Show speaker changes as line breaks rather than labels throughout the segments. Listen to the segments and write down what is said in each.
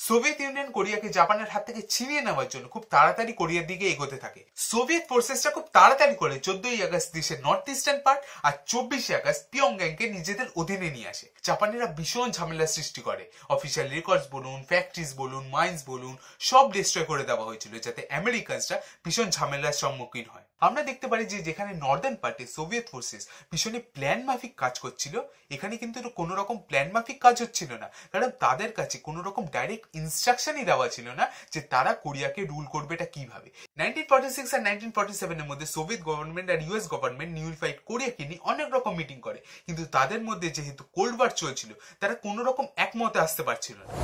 Soviet union কোরিয়াকে জাপানের হাত থেকে ছিনিয়ে নেওয়ার জন্য খুব তাড়াতাড়ি কোরিয়ার দিকে এগোতে থাকে। সোভিয়েত ফোর্সেসটা খুব তাড়াতাড়ি করে 14ই আগস্ট দেশের নর্থ ইস্টার্ন পার্ট আর 24শে আগস্ট পিয়ংগ্যাংকে নিজেদের অধীনে নিয়ে আসে। জাপানিরা ভীষণ ঝামেলার সৃষ্টি করে। অফিসিয়াল রেকর্ডস বলুন, ফ্যাক্টরিজ বলুন, মাইন্স বলুন, সব ডিস্ট্রয় করে দেওয়া হয়েছিল যাতে আমেরিকানসরা ভীষণ ঝামেলার সম্মুখীন হয়। আমরা দেখতে পারি যে যেখানে নর্দার্ন পার্টে সোভিয়েত ফোর্সেস ভীষণ প্ল্যান মাফিক কাজ করছিল, এখানে কিন্তু কোনো রকম প্ল্যান মাফিক কাজ হচ্ছিল না, কারণ তাদের কাছে কোনো রকম ডাইরেক্ট ইনস্ট্রাকশনই দেওয়া ছিল না যে তারা কোরিয়াকে রুল করবে এটা কিভাবে। 1946 আর 1947 এর মধ্যে সোভিয়েত গভর্নমেন্ট আর ইউএস গভর্নমেন্ট নিউফাইড কোরিয়াকে নিয়ে অনেক রকম মিটিং করে, কিন্তু তাদের মধ্যে যেহেতু কোল্ড ওয়ার চলছিল তারা কোনো রকম একমতে আসতে পারছিল না।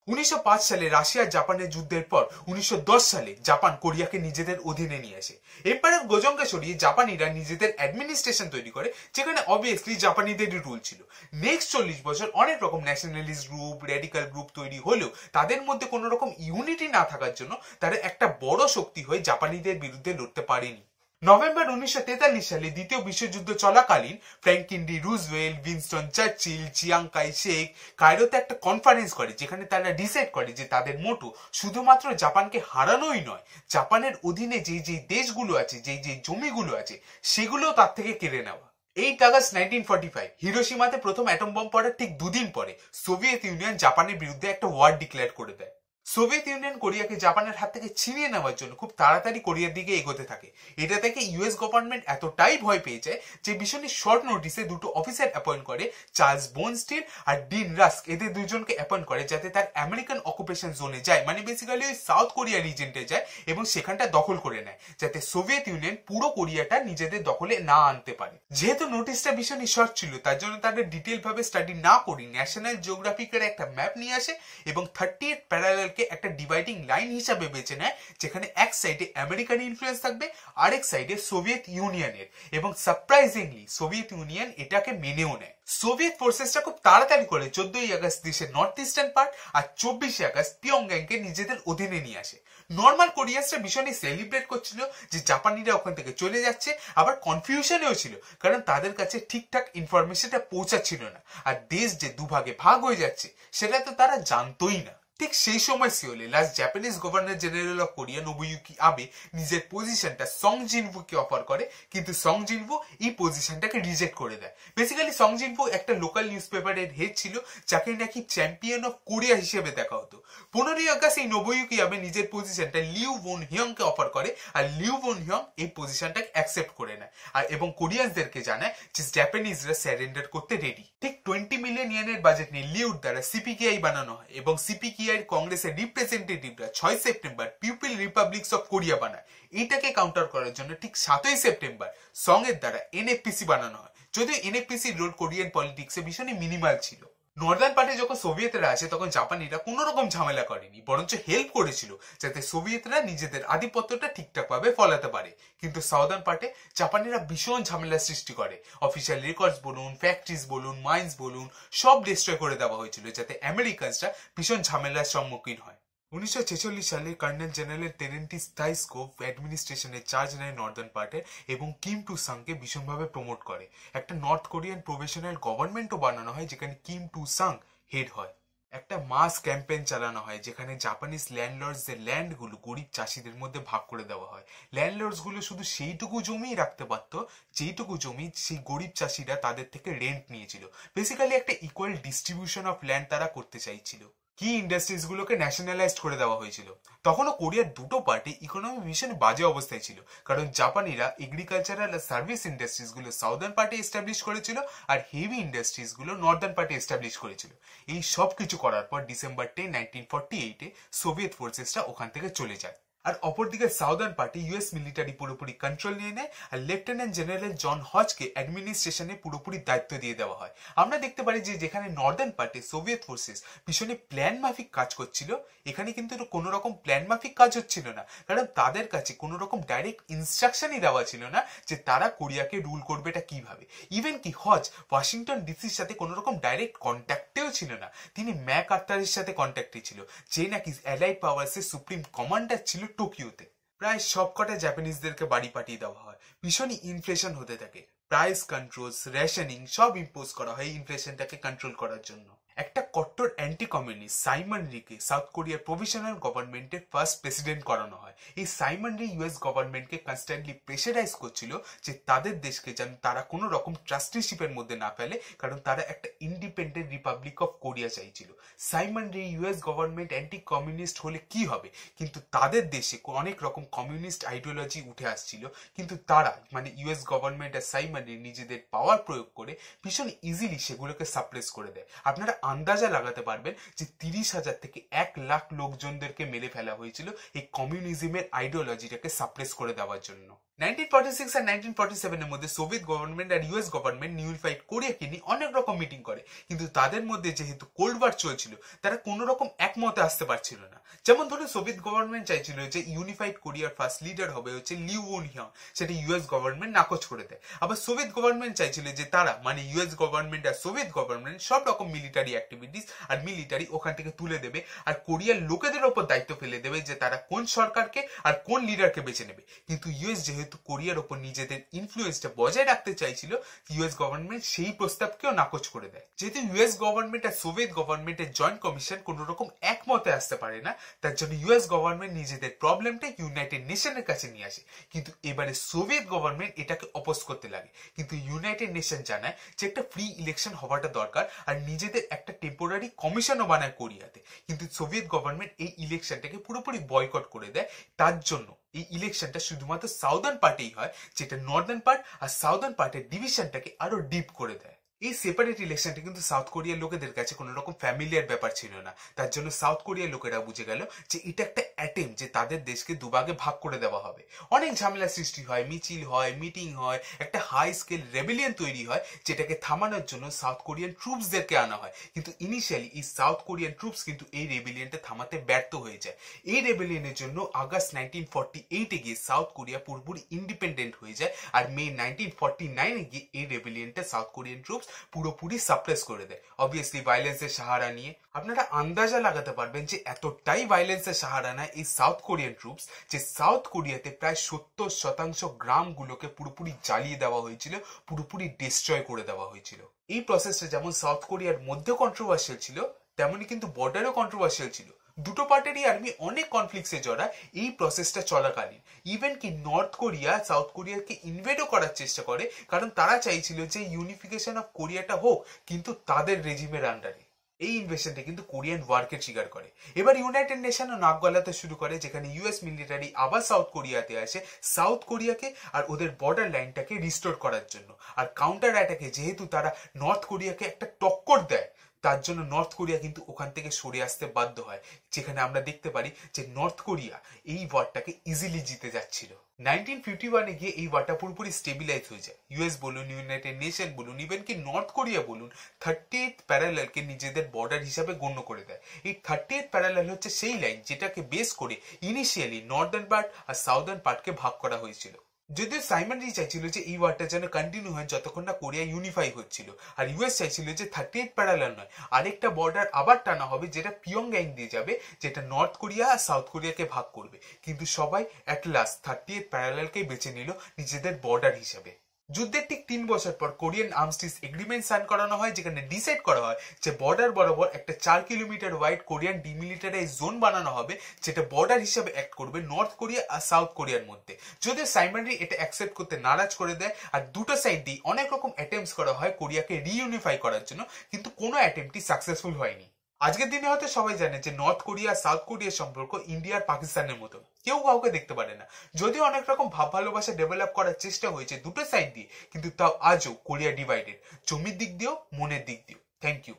1905 সালে রাশিয়া জাপানের যুদ্ধের পর 1910 সালে জাপান কোরিয়াকে নিজেদের অধীনে নিয়ে আসে। এম্পায়ার গোজংকে সরিয়ে জাপানিরা নিজেদের অ্যাডমিনিস্ট্রেশন তৈরি করে, যেখানে অবভিয়াসলি জাপানিদেরই রুল ছিল। নেক্সট 40 বছর অনেক রকম ন্যাশনালিস্ট গ্রুপ, রেডিক্যাল গ্রুপ তৈরি হলেও তাদের মধ্যে কোনো রকম ইউনিটি না থাকার জন্য তারা একটা বড় শক্তি হয়ে জাপানিদের বিরুদ্ধে লড়তে পারেনি। নভেম্বর 1943 সালে দ্বিতীয় বিশ্বযুদ্ধ চলাকালীন Franklin D Roosevelt, Winston Churchill, Chiang Kai Shek কায়রোতে একটা কনফারেন্স করে, যেখানে তারা ডিসাইড করে যে তাদের মোটো শুধুমাত্র জাপানকে হারানোই নয়, জাপানের অধীনে যেই যেই দেশগুলো আছে, যেই যেই জমিগুলো আছে, সেগুলো তার থেকে কেড়ে নেওয়া। 8 আগস্ট 1945 হিরোশিমাতে প্রথম অ্যাটম বম্ব পড়ার ঠিক দুদিন পরে সোভিয়েত ইউনিয়ন জাপানের বিরুদ্ধে একটা ওয়ার ডিক্লেয়ার করে দেয়। সোভিয়েত ইউনিয়ন কোরিয়াকে জাপানের হাত থেকে ছিনিয়ে নেওয়ার জন্য খুব তাড়াতাড়ি কোরিয়ার দিকে এগোতে থাকে। এটা থেকে ইউএস গভর্নমেন্ট এতটাই ভয় পেয়ে যায় যে ভীষণ শর্ট নোটিসে দুটো অফিসার অ্যাপয়েন্ট করে, চার্লস বোনস্টিল আর ডিন রাস্ক, এদের দুজনকে অ্যাপয়েন্ট করে যাতে তার আমেরিকান অকুপেশন জোনে যায়, মানে বেসিক্যালি ওই সাউথ কোরিয়া রিজেন্টে যায় এবং সেখানটা দখল করে নেয়, যাতে সোভিয়েত ইউনিয়ন পুরো কোরিয়াটা নিজেদের দখলে না আনতে পারে। যেহেতু নোটিসটা ভীষণ শর্ট ছিল, তার জন্য তাদের ডিটেল ভাবে স্টাডি না করি ন্যাশনাল জিওগ্রাফিকের একটা ম্যাপ নিয়ে আসে এবং 38 প্যারালাল একটা ডিভাইডিং লাইন হিসাবে বেছে নেয়, যেখানে এক সাইডে আমেরিকান ইনফ্লুয়েন্স থাকবে, আরেক সাইডে সোভিয়েত ইউনিয়নের, এবং সারপ্রাইজিংলি সোভিয়েত ইউনিয়ন এটাকে মেনেও নেয়। সোভিয়েত ফোর্সেসটা খুব তাড়াতাড়ি করে 14ই আগস্ট দেশের নর্থ ইস্টার্ন পার্ট আর 24শে আগস্ট পিয়ংগ্যাংকে নিজেদের অধীনে নিয়ে আসে। নর্মাল কোরিয়ানসরা ভীষণই সেলিব্রেট করছিল যে জাপানিরা ওখান থেকে চলে যাচ্ছে, আবার কনফিউশনেও ছিল কারণ তাদের কাছে ঠিকঠাক ইনফরমেশনটা পৌঁছাচ্ছিল না, আর দেশ যে দুভাগে ভাগ হয়ে যাচ্ছে সেটা তো তারা জানতোই না। ঠিক সেই সময় সিওলে last Japanese governor general of Korea Nobuyuki Abe নিজের পজিশনটা সং জিনভুকে অফার করে, কিন্তু সং জিনভু এই পজিশনটাকে রিজেক্ট করে দেয়। বেসিক্যালি সং জিনভু একটা লোকাল নিউজ পেপারের হেড ছিল, যাকে নাকি চ্যাম্পিয়ন অফ কোরিয়া হিসেবে দেখা হতো। 15ই আগস্ট এই নোবুইউকি আবে নিজের পজিশনটা লিউ বোন হিয়ংকে অফার করে, আর লিউ বোন হিয়ং এই পজিশনটাকে অ্যাকসেপ্ট করে নেয় আর এবং কোরিয়ানসদেরকে জানায় যে জাপানিজরা সারেন্ডার করতে রেডি। ঠিক 20 মিলিয়ন ইয়েনের বাজেট নিয়ে লিউর দ্বারা সিপিকেআই বানানো হয় এবং সিপিকেআই কংগ্রেসের রিপ্রেজেন্টেটিভরা 6 সেপ্টেম্বর পিপল রিপাবলিকস অফ কোরিয়া বানায়। এটাকে কাউন্টার করার জন্য ঠিক 7ই সেপ্টেম্বর সং এর দ্বারা এনএফপিসি বানানো হয়, যদিও এনএফপিসির রোল কোরিয়ান পলিটিক্সে ভীষণই মিনিমাল ছিল। নর্দার্ন পার্টে যখন সোভিয়েতরা আসে তখন জাপানিরা কোনো রকম ঝামেলা করেনি, বরঞ্চ হেল্প করেছিল যাতে সোভিয়েতরা নিজেদের আধিপত্যটা ঠিকঠাক ভাবে ফলাতে পারে। কিন্তু সাউদার্ন পার্টে জাপানিরা ভীষণ ঝামেলার সৃষ্টি করে। অফিসিয়াল রেকর্ডস বলুন, ফ্যাক্টরিজ বলুন, মাইন্স বলুন, সব ডিস্ট্রয় করে দেওয়া হয়েছিল যাতে আমেরিকানসরা ভীষণ ঝামেলার সম্মুখীন হয়। 1946 সালে কর্নেল জেনারেল টেরেন্টিস তাইস্কোভ অ্যাডমিনিস্ট্রেশনের চার্জ নেয় নর্দার্ন পার্টে এবং কিম টু সাংকে ভীষণভাবে প্রমোট করে। একটা নর্থ কোরিয়ান প্রফেশনাল গভর্নমেন্টও বানানো হয়, যেখানে কিম টু সাং হেড হয়। একটা মাস ক্যাম্পেইন চালানো হয়, যেখানে জাপানিজ ল্যান্ডলর্ডসদের ল্যান্ডগুলো গরিব চাষিদের মধ্যে ভাগ করে দেওয়া হয়। ল্যান্ডলর্ডসগুলো শুধু সেইটুকু জমিই রাখতে পারতো যেইটুকু জমি সেই গরিব চাষিরা তাদের থেকে রেন্ট নিয়েছিল। বেসিক্যালি একটা ইকুয়াল ডিস্ট্রিবিউশন অফ ল্যান্ড তারা করতে চাইছিল। কি ইন্ডাস্ট্রিজ গুলোকে ন্যাশনালাইজড করে দেওয়া হয়েছিল। তখনও কোরিয়ার দুটো পার্টি ইকোনমি ভীষণ বাজে অবস্থায় ছিল, কারণ জাপানিরা এগ্রিকালচারাল আর সার্ভিস ইন্ডাস্ট্রিজ গুলো সাউদার্ন পার্টি এস্টাবলিশ করেছিল আর হেভি ইন্ডাস্ট্রিজ গুলো নর্দার্ন পার্টি এস্টাবলিশ করেছিল। এই সব কিছু করার পর ডিসেম্বর 10, 1948 সোভিয়েত ফোর্সেসরা ওখান থেকে চলে যায়। আর অপরদিকে সাউদার্ন পার্টি ইউএস মিলিটারি পুরোপুরি কন্ট্রোল নিয়ে নেয় আর লেফটেন্যান্ট জেনারেল জন হজকে অ্যাডমিনিস্ট্রেশনে পুরোপুরি দায়িত্ব দিয়ে দেওয়া হয়। আমরা দেখতে পারি যে যেখানে নর্দার্ন পার্টি সোভিয়েত ফোর্সেস ভীষণ প্ল্যান মাফিক কাজ করছিল, এখানে কিন্তু কোনো রকম প্ল্যান মাফিক কাজ হচ্ছিল না, কারণ তাদের কাছে কোনো রকম ডাইরেক্ট ইনস্ট্রাকশনই দেওয়া ছিল না যে তারা কোরিয়াকে রুল করবে এটা কিভাবে। ইভেন কি হজ ওয়াশিংটন ডিসির সাথে কোনো রকম ডাইরেক্ট কন্ট্যাক্টেও ছিল না, তিনি ম্যাক আর্থারের সাথে কন্ট্যাক্টে ছিল, যে নাকি অ্যালাইড পাওয়ার্সের সুপ্রিম কমান্ডার ছিল টোকিওতে। প্রায় সবকটা জাপানিজদেরকে বাড়ি পাঠিয়ে দেওয়া হয়। ভীষণই ইনফ্লেশন হতে থাকে। প্রাইস কন্ট্রোলস, রেশনিং সব ইম্পোজ করা হয় ইনফ্লেশনটাকে কন্ট্রোল করার জন্য। একটা কট্টর অ্যান্টি কমিউনিস্ট সাইমন রিকে সাউথ কোরিয়ার প্রভিশনাল গভর্নমেন্টের ফার্স্ট প্রেসিডেন্ট করানো হয়। এই সাইমন রি ইউএস গভর্নমেন্টকে কনস্ট্যান্টলি প্রেশারাইজ করছিল যে তাদের দেশকে যেন তারা কোনো রকম ট্রাস্টিশিপের মধ্যে না ফেলে, কারণ তারা একটা ইন্ডিপেন্ডেন্ট রিপাবলিক অফ কোরিয়া চাইছিল। সাইমন রি ইউএস গভর্নমেন্ট অ্যান্টি কমিউনিস্ট হলে কি হবে, কিন্তু তাদের দেশে অনেক রকম কমিউনিস্ট আইডিওলজি উঠে আসছিল, কিন্তু তারা মানে ইউএস গভর্নমেন্ট আর সাইমন রি নিজেদের পাওয়ার প্রয়োগ করে ভীষণ ইজিলি সেগুলোকে সাপ্রেস করে দেয়। আপনারা আন্দাজা লাগাতে পারবেন যে 30,000 থেকে 1,00,000 লোকজনদেরকে মেরে ফেলা হয়েছিল এই কমিউনিজমের আইডিওলজিটাকে সাপ্রেস করে দেওয়ার জন্য। 1946 আর 1947 এর মধ্যে সোভিয়েত গভর্নমেন্ট আর ইউএস গভর্নমেন্ট ইউনিফাইড কোরিয়াকে নিয়ে অনেক রকম মিটিং করে, কিন্তু তাদের মধ্যে যেহেতু কোল্ড ওয়ার চলছিল তারা কোনো রকম একমতে আসতে পারছিল না। যেমন ধরুন সোভিয়েত গভর্নমেন্ট চাইছিল যে ইউনিফাইড কোরিয়ার ফার্স্ট লিডার হবে হচ্ছে লিউ উন হিয়ং, সেটা ইউএস গভর্নমেন্ট নাকচ করে দেয়। আবার সোভিয়েত গভর্নমেন্ট চাইছিল যে তারা মানে ইউএস গভর্নমেন্ট আর সোভিয়েত গভর্নমেন্ট সব রকম মিলিটারি অ্যাক্টিভিটিস আর মিলিটারি ওখান থেকে তুলে দেবে আর কোরিয়ার লোকেদের ওপর দায়িত্ব ফেলে দেবে যে তারা কোন সরকারকে আর কোন লিডারকে বেছে নেবে। কিন্তু ইউএস যেহেতু কোরিয়ার ওপর নিজেদের ইনফ্লুয়েন্সটা বজায় রাখতে চাইছিল, ইউএস গভর্নমেন্ট সেই প্রস্তাবকেও নাকচ করে দেয়। যেহেতু ইউএস গভর্নমেন্ট আর সোভিয়েত গভর্নমেন্টের জয়েন্ট কমিশন কোন রকম একমতে আসতে পারে না, তার জন্য ইউএস গভর্নমেন্ট নিজেদের প্রবলেমটা ইউনাইটেড নেশনের কাছে নিয়ে আসে। কিন্তু এবারে সোভিয়েত গভর্নমেন্ট এটাকে অপোজ করতে লাগে, কিন্তু ইউনাইটেড নেশন জানায় যে একটা ফ্রি ইলেকশন হওয়াটা দরকার আর নিজেদের একটা টেম্পোরারি কমিশনও বানায় কোরিয়াতে। কিন্তু সোভিয়েত গভর্নমেন্ট এই ইলেকশনটাকে পুরোপুরি বয়কট করে দেয়। তার জন্য এই ইলেকশনটা শুধুমাত্র সাউদার্ন পার্টেই হয়, যেটা নর্দার্ন পার্ট আর সাউদার্ন পার্টের ডিভিশনটাকে আরো ডিপ করে দেয়। এই সেপারেট ইলেকশনটা কিন্তু সাউথ কোরিয়ার লোকেদের কাছে কোনো রকম ফ্যামিলিয়ার ব্যাপার ছিল না। তার জন্য সাউথ কোরিয়ার লোকেরা বুঝে গেল যে এটা একটা অ্যাটেম্প যে তাদের দেশকে দুভাগে ভাগ করে দেওয়া হবে। অনেক ঝামেলা সৃষ্টি হয়, মিছিল হয়, মিটিং হয়, একটা হাই স্কেল রেবেলিয়ন তৈরি হয়, যেটাকে থামানোর জন্য সাউথ কোরিয়ান ট্রুপসদেরকে আনা হয়। কিন্তু ইনিশিয়ালি এই সাউথ কোরিয়ান ট্রুপস কিন্তু এই রেবেলিয়নটা থামাতে ব্যর্থ হয়ে যায়। এই রেবেলিয়নের জন্য আগস্ট 1948 গিয়ে সাউথ কোরিয়া পুরোপুরি ইন্ডিপেন্ডেন্ট হয়ে যায় আর মে 1949 গিয়ে এই রেবেলিয়নটা সাউথ কোরিয়ান ট্রুপস পুরোপুরি সাপ্রেস করে দেয়, অবভিয়াসলি ভায়োলেন্সের সাহারা নিয়ে। আপনারা আন্দাজা লাগাতে পারবেন যে এতটাই ভায়োলেন্সের সাহারা নেয় এই সাউথ কোরিয়ান ট্রুপস যে সাউথ কোরিয়াতে প্রায় 70% গ্রামগুলোকে পুরোপুরি জ্বালিয়ে দেওয়া হয়েছিল, পুরোপুরি ডিস্ট্রয় করে দেওয়া হয়েছিল। এই প্রসেসটা যেমন সাউথ কোরিয়ার মধ্যে কন্ট্রোভার্সিয়াল ছিল, তেমনি কিন্তু বর্ডারও কন্ট্রোভার্সিয়াল ছিল। দুটো পার্টেরই আর্মি অনেক কনফ্লিক্টসে জড়ায় এই প্রসেসটা চলাকালীন। ইভেন কি নর্থ কোরিয়া সাউথ কোরিয়াকে ইনভেডও করার চেষ্টা করে, কারণ তারা চাইছিল যে ইউনিফিকেশন অফ কোরিয়াটা হোক কিন্তু তাদের রেজিমের আন্ডারে। এই ইনভেশনটা কিন্তু কোরিয়ান ওয়ারকে ট্রিগার করে। এবার ইউনাইটেড নেশনও নাক গলাতে শুরু করে, যেখানে ইউএস মিলিটারি আবার সাউথ কোরিয়াতে আসে সাউথ কোরিয়াকে আর ওদের বর্ডার লাইনটাকে রিস্টোর করার জন্য। আর কাউন্টার অ্যাটাকে যেহেতু তারা নর্থ কোরিয়াকে একটা টক্কর দেয়, তার জন্য নর্থ কোরিয়া কিন্তু ওখান থেকে সরে আসতে বাধ্য হয়, যেখানে আমরা দেখতে পারি যে নর্থ কোরিয়া এই ওয়ারটাকে ইজিলি জিতে যাচ্ছিল। 1951 গিয়ে এই ওয়ারটা পুরোপুরি স্টেবিলাইজ হয়ে যায়। ইউএস বলুন, ইউনাইটেড নেশন বলুন, ইভেন কি নর্থ কোরিয়া বলুন 30th প্যারালালকে নিজেদের বর্ডার হিসাবে গণ্য করে দেয়। এই 30th প্যারালাল হচ্ছে সেই লাইন যেটাকে বেস করে ইনিশিয়ালি নর্দার্ন পার্ট আর সাউদার্ন পার্টকে ভাগ করা হয়েছিল। যদিও সাইমন রি চাইছিল যে এই ওয়ারটা যেন কন্টিনিউ হয় যতক্ষণ না কোরিয়া ইউনিফাই হচ্ছিল, আর ইউএস চাইছিল যে 30th প্যারালাল নয়, আরেকটা বর্ডার আবার টানা হবে যেটা পিয়ংইয়ং দিয়ে যাবে, যেটা নর্থ কোরিয়া আর সাউথ কোরিয়াকে ভাগ করবে। কিন্তু সবাই অ্যাট লাস্ট 30th প্যারালালকেই বেছে নিল নিজেদের বর্ডার হিসাবে। যুদ্ধের ঠিক 3 বছর পর কোরিয়ান আর্মস্টিস এগ্রিমেন্ট সাইন করানো হয়, যেখানে ডিসাইড করা হয় যে বর্ডার বরাবর একটা 4 কিলোমিটার ওয়াইড কোরিয়ান ডিমিলিটারাইজ জোন বানানো হবে, যেটা বর্ডার হিসেবে অ্যাক্ট করবে নর্থ কোরিয়া আর সাউথ কোরিয়ার মধ্যে। যদিও সাইমন রি এটা অ্যাকসেপ্ট করতে নারাজ করে দেয়, আর দুটো সাইড দিয়ে অনেক রকম অ্যাটেম্পটস করা হয় কোরিয়াকে রিইউনিফাই করার জন্য, কিন্তু কোনো অ্যাটেম্পটই সাকসেসফুল হয়নি। আজকের দিনে হয়তো সবাই জানে যে নর্থ কোরিয়া সাউথ কোরিয়ার সম্পর্ক ইন্ডিয়া আর পাকিস্তানের মতো, কেউ কাউকে দেখতে পারে না। যদিও অনেক রকম ভাব ভালোবাসা ডেভেলপ করার চেষ্টা হয়েছে দুটো সাইড দিয়ে, কিন্তু তাও আজও কোরিয়া ডিভাইডেড, জমির দিক দিয়েও মনের দিক দিয়েও। Thank you.